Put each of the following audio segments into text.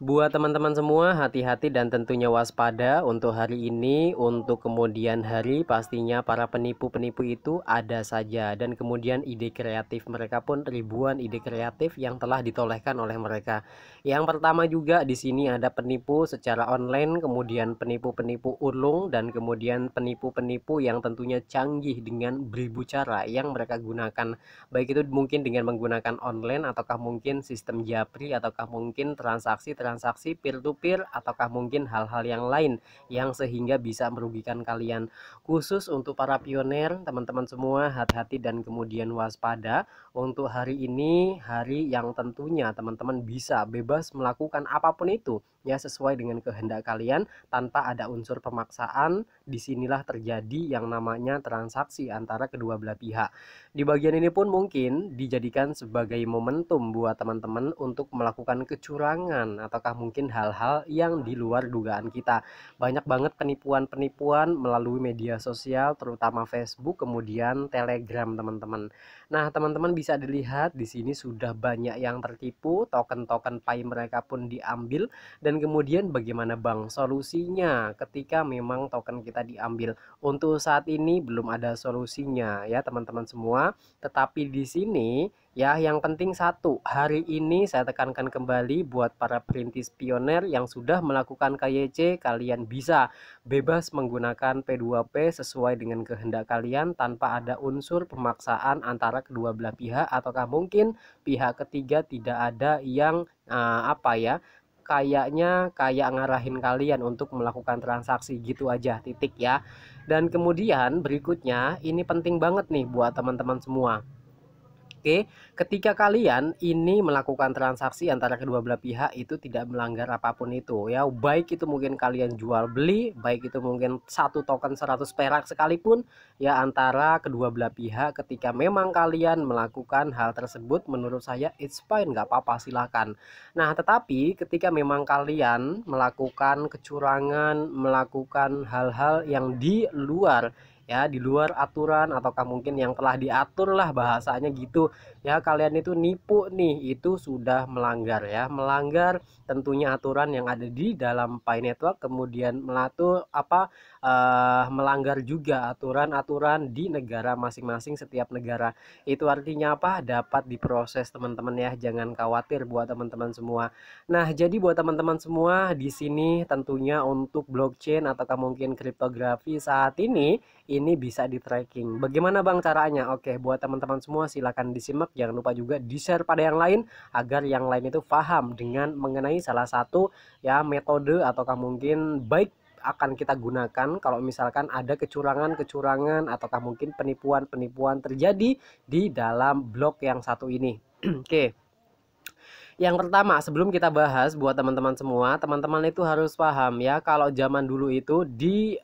Buat teman-teman semua, hati-hati dan tentunya waspada untuk hari ini, untuk kemudian hari pastinya para penipu-penipu itu ada saja dan kemudian ide kreatif mereka pun ribuan ide kreatif yang telah ditolehkan oleh mereka. Yang pertama juga di sini ada penipu secara online, kemudian penipu-penipu ulung dan kemudian penipu-penipu yang tentunya canggih dengan beribu cara yang mereka gunakan. Baik itu mungkin dengan menggunakan online ataukah mungkin sistem japri ataukah mungkin transaksi peer to peer ataukah mungkin hal-hal yang lain yang sehingga bisa merugikan kalian. Khusus untuk para pioner, teman-teman semua hati-hati dan kemudian waspada untuk hari ini, hari yang tentunya teman-teman bisa bebas melakukan apapun itu ya sesuai dengan kehendak kalian tanpa ada unsur pemaksaan. Disinilah terjadi yang namanya transaksi antara kedua belah pihak. Di bagian ini pun mungkin dijadikan sebagai momentum buat teman-teman untuk melakukan kecurangan ataukah mungkin hal-hal yang di luar dugaan kita. Banyak banget penipuan-penipuan melalui media sosial terutama Facebook kemudian Telegram teman-teman. Nah, teman-teman bisa dilihat di sini sudah banyak yang tertipu, token-token Pi mereka pun diambil dan kemudian bagaimana Bang solusinya ketika memang token kita diambil? Untuk saat ini belum ada solusinya ya teman-teman semua. Tetapi di sini ya yang penting satu, hari ini saya tekankan kembali buat para perintis pioner yang sudah melakukan KYC, kalian bisa bebas menggunakan P2P sesuai dengan kehendak kalian tanpa ada unsur pemaksaan antara kedua belah pihak ataukah mungkin pihak ketiga tidak ada yang apa ya kayaknya kayak ngarahin kalian untuk melakukan transaksi gitu aja titik ya. Dan kemudian berikutnya ini penting banget nih buat teman-teman semua. Oke, ketika kalian ini melakukan transaksi antara kedua belah pihak itu tidak melanggar apapun itu ya, baik itu mungkin kalian jual beli, baik itu mungkin satu token 100 perak sekalipun ya antara kedua belah pihak ketika memang kalian melakukan hal tersebut menurut saya it's fine, nggak apa-apa silakan. Nah, tetapi ketika memang kalian melakukan kecurangan, melakukan hal-hal yang di luar ya di luar aturan ataukah mungkin yang telah diatur lah bahasanya gitu ya, kalian itu nipu nih itu sudah melanggar ya, melanggar tentunya aturan yang ada di dalam Pi Network kemudian melanggar juga aturan-aturan di negara masing-masing. Setiap negara itu artinya apa dapat diproses teman-teman ya, jangan khawatir buat teman-teman semua. Nah, jadi buat teman-teman semua di sini tentunya untuk blockchain ataukah mungkin kriptografi saat ini bisa di tracking. Bagaimana Bang caranya? Oke, buat teman-teman semua silakan disimak, jangan lupa juga di-share pada yang lain agar yang lain itu paham dengan mengenai salah satu ya metode ataukah mungkin baik akan kita gunakan kalau misalkan ada kecurangan-kecurangan ataukah mungkin penipuan-penipuan terjadi di dalam blok yang satu ini. Oke. Yang pertama, sebelum kita bahas buat teman-teman semua, teman-teman itu harus paham ya kalau zaman dulu itu di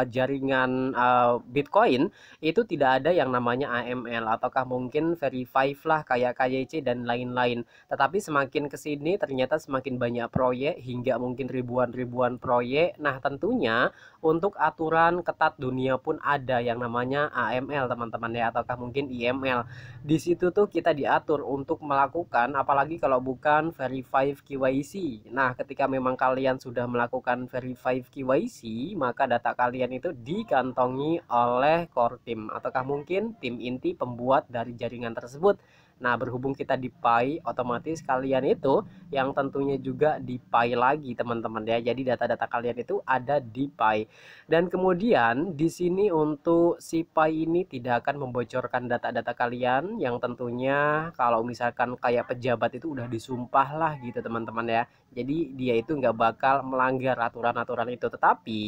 jaringan Bitcoin itu tidak ada yang namanya AML ataukah mungkin verify lah kayak KYC dan lain-lain. Tetapi semakin ke sini ternyata semakin banyak proyek hingga mungkin ribuan-ribuan proyek. Nah, tentunya untuk aturan ketat dunia pun ada yang namanya AML teman-teman ya ataukah mungkin IML. Di situ tuh kita diatur untuk melakukan apalagi kalau bukan verify KYC. Nah, ketika memang kalian sudah melakukan verify KYC, maka data kalian itu dikantongi oleh core team ataukah mungkin tim inti pembuat dari jaringan tersebut. Nah, berhubung kita di Pi, otomatis kalian itu yang tentunya juga di Pi lagi, teman-teman ya. Jadi data-data kalian itu ada di Pi. Dan kemudian di sini untuk si Pi ini tidak akan membocorkan data-data kalian yang tentunya kalau misalkan kayak pejabat itu udah disumpah lah gitu teman-teman ya. Jadi dia itu nggak bakal melanggar aturan-aturan itu. Tetapi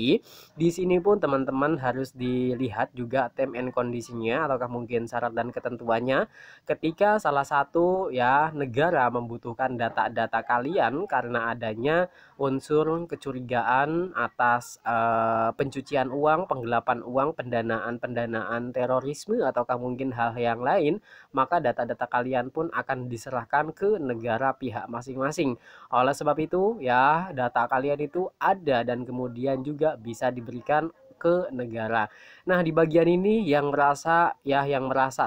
di sini pun teman-teman harus dilihat juga term and conditionnya ataukah mungkin syarat dan ketentuannya ketika salah satu ya negara membutuhkan data-data kalian karena adanya unsur kecurigaan atas pencucian uang, penggelapan uang, pendanaan terorisme ataukah mungkin hal yang lain, maka data-data kalian pun akan diserahkan ke negara pihak masing-masing. Oleh sebab itu ya data kalian itu ada dan kemudian juga bisa diberikan ke negara. Nah, di bagian ini yang merasa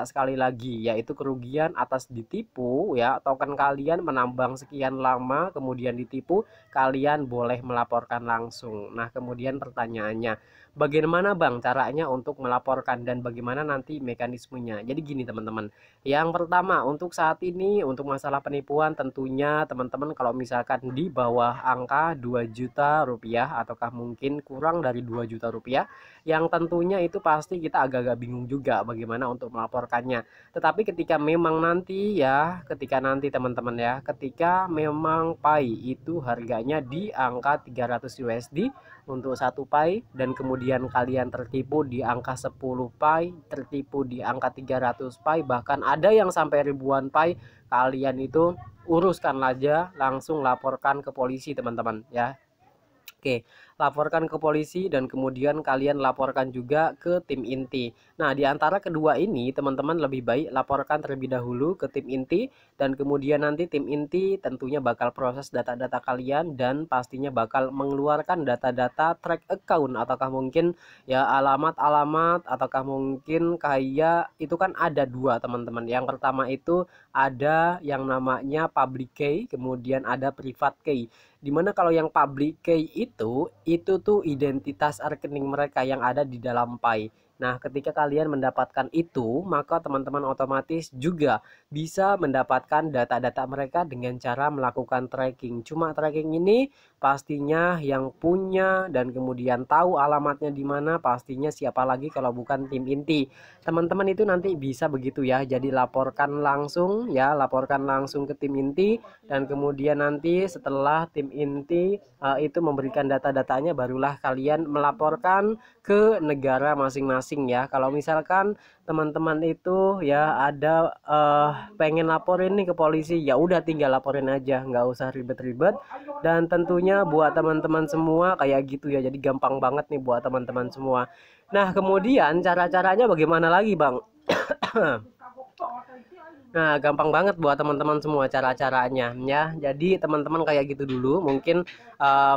sekali lagi yaitu kerugian atas ditipu ya, token kalian menambang sekian lama kemudian ditipu, kalian boleh melaporkan langsung. Nah, kemudian pertanyaannya, bagaimana Bang caranya untuk melaporkan dan bagaimana nanti mekanismenya? Jadi gini teman-teman. Yang pertama, untuk saat ini untuk masalah penipuan tentunya teman-teman kalau misalkan di bawah angka 2 juta rupiah ataukah mungkin kurang dari 2 juta rupiah, yang tentunya itu pasti kita agak-agak bingung juga bagaimana untuk melaporkannya. Tetapi ketika nanti teman-teman ya, ketika memang Pi itu harganya di angka 300 USD untuk satu Pi, dan kemudian kalian tertipu di angka 10 Pi, tertipu di angka 300 Pi, bahkan ada yang sampai ribuan Pi, kalian itu uruskan aja, langsung laporkan ke polisi teman-teman ya. Oke, laporkan ke polisi dan kemudian kalian laporkan juga ke tim inti. Nah, di antara kedua ini teman-teman lebih baik laporkan terlebih dahulu ke tim inti, dan kemudian nanti tim inti tentunya bakal proses data-data kalian dan pastinya bakal mengeluarkan data-data track account ataukah mungkin ya alamat-alamat ataukah mungkin kayak itu kan ada dua teman-teman. Yang pertama itu ada yang namanya public key, kemudian ada private key. Dimana kalau yang public key itu tuh identitas rekening mereka yang ada di dalam Pi. Nah, ketika kalian mendapatkan itu, maka teman-teman otomatis juga bisa mendapatkan data-data mereka dengan cara melakukan tracking. Cuma tracking ini pastinya yang punya dan kemudian tahu alamatnya di mana pastinya siapa lagi kalau bukan tim inti. Teman-teman itu nanti bisa begitu ya. Jadi laporkan langsung ya, laporkan langsung ke tim inti, dan kemudian nanti setelah tim inti itu memberikan data-datanya barulah kalian melaporkan ke negara masing-masing ya. Kalau misalkan teman-teman itu ya ada pengen laporin nih ke polisi, ya udah tinggal laporin aja, nggak usah ribet-ribet. Dan tentunya buat teman-teman semua kayak gitu ya, jadi gampang banget nih buat teman-teman semua. Nah, kemudian cara-caranya bagaimana lagi Bang? Nah, gampang banget buat teman-teman semua cara-caranya ya. Jadi teman-teman kayak gitu dulu. Mungkin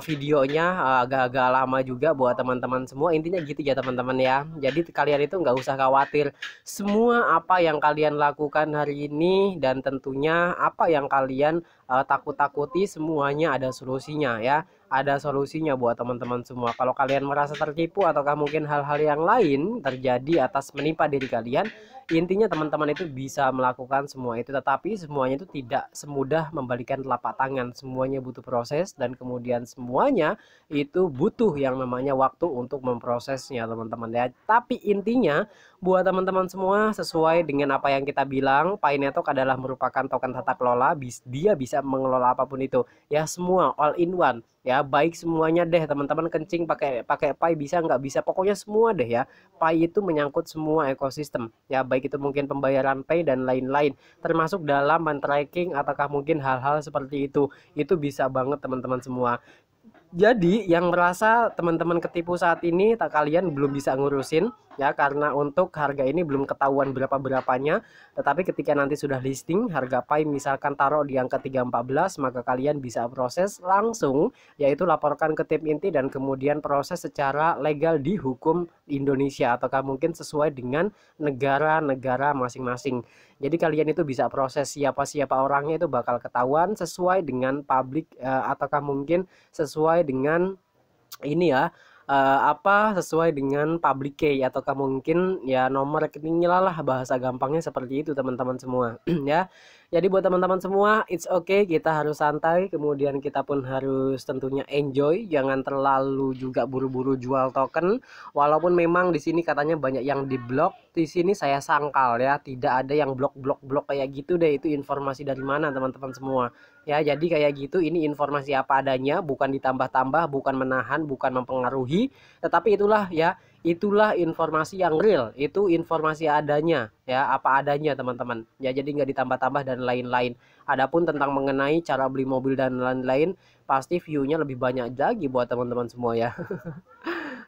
videonya agak-agak lama juga buat teman-teman semua. Intinya gitu ya teman-teman ya. Jadi kalian itu nggak usah khawatir. Semua apa yang kalian lakukan hari ini dan tentunya apa yang kalian takut-takuti semuanya ada solusinya ya. Ada solusinya buat teman-teman semua. Kalau kalian merasa tertipu ataukah mungkin hal-hal yang lain terjadi atas menimpa diri kalian, intinya teman-teman itu bisa melakukan semua itu, tetapi semuanya itu tidak semudah membalikan telapak tangan. Semuanya butuh proses dan kemudian semuanya itu butuh yang namanya waktu untuk memprosesnya teman-teman ya. Tapi intinya buat teman-teman semua, sesuai dengan apa yang kita bilang, Pi Network adalah merupakan token tata kelola. Dia bisa mengelola apapun itu ya, semua all in one ya, baik semuanya deh teman-teman. Kencing pakai pakai Pi bisa nggak bisa, pokoknya semua deh ya. Pi itu menyangkut semua ekosistem ya, baik itu mungkin pembayaran Pay dan lain-lain, termasuk dalam men-tracking ataukah mungkin hal-hal seperti itu bisa banget teman-teman semua. Jadi yang merasa teman-teman ketipu saat ini, tak kalian belum bisa ngurusin ya, karena untuk harga ini belum ketahuan berapa-berapanya. Tetapi ketika nanti sudah listing harga Pi misalkan taruh di angka 314, maka kalian bisa proses langsung, yaitu laporkan ke tim inti dan kemudian proses secara legal di hukum Indonesia ataukah mungkin sesuai dengan negara-negara masing-masing. Jadi kalian itu bisa proses siapa-siapa orangnya itu bakal ketahuan sesuai dengan public ataukah mungkin sesuai dengan ini ya, sesuai dengan public key ataukah mungkin ya nomor rekeningnya lah, bahasa gampangnya seperti itu teman-teman semua ya. Jadi buat teman-teman semua, it's okay, kita harus santai, kemudian kita pun harus tentunya enjoy, jangan terlalu juga buru-buru jual token. Walaupun memang di sini katanya banyak yang diblok, di sini saya sangkal ya, tidak ada yang blok kayak gitu deh. Itu informasi dari mana teman-teman semua ya. Jadi kayak gitu, ini informasi apa adanya, bukan ditambah-tambah, bukan menahan, bukan mempengaruhi, tetapi itulah ya, itulah informasi yang real, itu informasi adanya ya, apa adanya teman-teman ya. Jadi nggak ditambah-tambah dan lain-lain. Adapun tentang mengenai cara beli mobil dan lain-lain, pasti view-nya lebih banyak lagi buat teman-teman semua ya.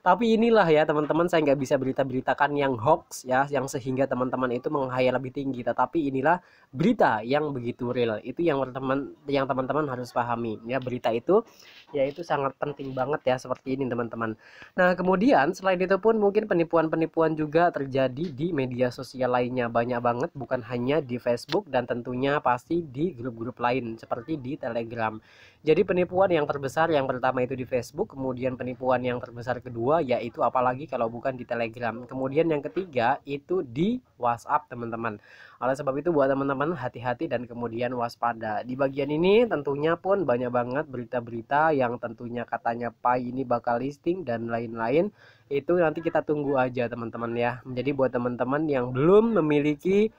Tapi inilah ya teman-teman, saya nggak bisa berita-beritakan yang hoax ya, yang sehingga teman-teman itu menghayal lebih tinggi. Tetapi inilah berita yang begitu real. Itu yang teman-teman harus pahami ya, berita itu ya itu sangat penting banget ya seperti ini teman-teman. Nah, kemudian selain itu pun mungkin penipuan-penipuan juga terjadi di media sosial lainnya. Banyak banget, bukan hanya di Facebook dan tentunya pasti di grup-grup lain seperti di Telegram. Jadi penipuan yang terbesar yang pertama itu di Facebook, kemudian penipuan yang terbesar kedua yaitu apalagi kalau bukan di Telegram. Kemudian yang ketiga itu di WhatsApp teman-teman. Oleh sebab itu buat teman-teman hati-hati dan kemudian waspada. Di bagian ini tentunya pun banyak banget berita-berita yang tentunya katanya Pai ini bakal listing dan lain-lain. Itu nanti kita tunggu aja teman-teman ya. Jadi buat teman-teman yang belum memiliki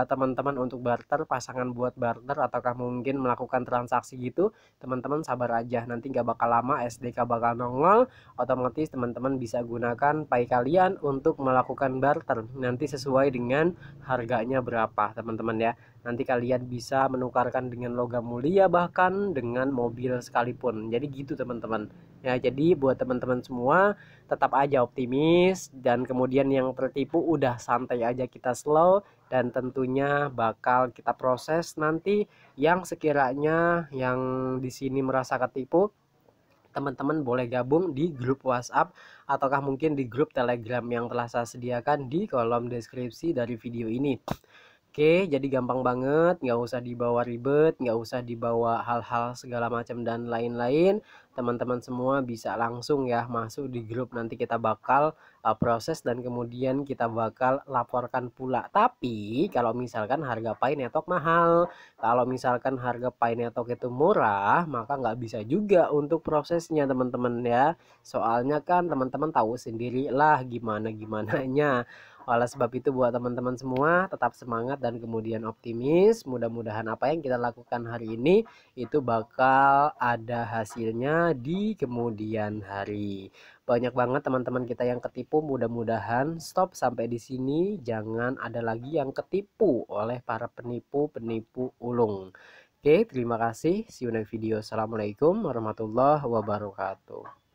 teman-teman untuk barter, pasangan buat barter ataukah mungkin melakukan transaksi gitu, teman-teman sabar aja, nanti nggak bakal lama SDK bakal nongol, otomatis teman-teman bisa gunakan Pai kalian untuk melakukan barter, nanti sesuai dengan harganya berapa teman-teman ya. Nanti kalian bisa menukarkan dengan logam mulia bahkan dengan mobil sekalipun, jadi gitu teman-teman ya. Jadi buat teman-teman semua tetap aja optimis, dan kemudian yang tertipu udah santai aja, kita slow, dan tentunya bakal kita proses nanti. Yang sekiranya yang di sini merasa ketipu, teman-teman boleh gabung di grup WhatsApp ataukah mungkin di grup Telegram yang telah saya sediakan di kolom deskripsi dari video ini. Oke, jadi gampang banget, nggak usah dibawa ribet, nggak usah dibawa hal-hal segala macam dan lain-lain. Teman-teman semua bisa langsung ya masuk di grup, nanti kita bakal proses dan kemudian kita bakal laporkan pula. Tapi kalau misalkan harga Pai Netok mahal, kalau misalkan harga Pai Netok itu murah, maka nggak bisa juga untuk prosesnya teman-teman ya. Soalnya kan teman-teman tahu sendiri lah gimana-gimananya. Oleh sebab itu buat teman-teman semua tetap semangat dan kemudian optimis. Mudah-mudahan apa yang kita lakukan hari ini itu bakal ada hasilnya di kemudian hari. Banyak banget teman-teman kita yang ketipu, mudah-mudahan stop sampai di sini. Jangan ada lagi yang ketipu oleh para penipu-penipu ulung. Oke, terima kasih. See you next video. Assalamualaikum warahmatullahi wabarakatuh.